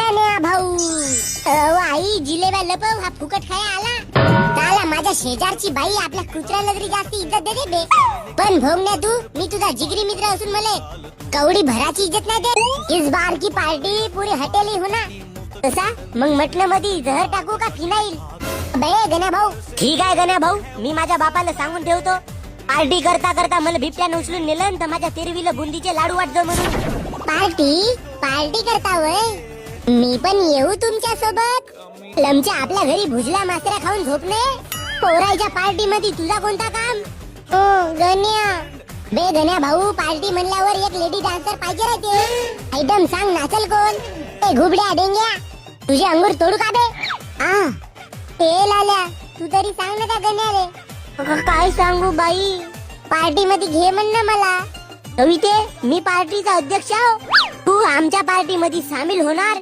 गण्या भाऊ आई जिलेबा लपव हा फुकट खाया आला. त्याला माझ्या शेजारची बाई आपल्या कुत्र्याला तरी जास्त इज्जत देते बे. पण भोंगण्या तू मी तुझा जिगरी मित्र असून मले कवडी भराची इज्जत नाही देत. इस बार की पार्टी पुरी हटेली हो ना. तसा मग मटण मध्ये जहर टाकू का फिनाईल. बे गण्या भाऊ. ठीक आहे गण्या भाऊ, मी माझ्या बापाला सांगून ठेवतो. पार्टी करता करता मला बिबट्याने उचलून नेलं तर माझ्या तेरवीला बुंदीचे लाडू वाटतो म्हणून. पार्टी करता वय. मी पण येऊ तुमच्या सोबत. लमच्या आपल्या घरी भुजला मासऱ्या खाऊन झोपणे. पोराच्या पार्टी मध्ये तुझा कोणता काम. गण्या बे गण्या भाऊ, पार्टी म्हणल्यावर एक लेडी डान्सर पाहिजे राहते. आयटम सांग नाचल कोण. ते घुबड्या डेंग्या तुझे अंगूर तोडू का बे. ते लाल्या तू तरी सांग ना त्या गण्याले. काय सांगू बाई, पार्टी मध्ये घे म्हण ना मला. कविते मी पार्टीचा अध्यक्ष आहो. तू आमच्या पार्टी मध्ये सामील होणार.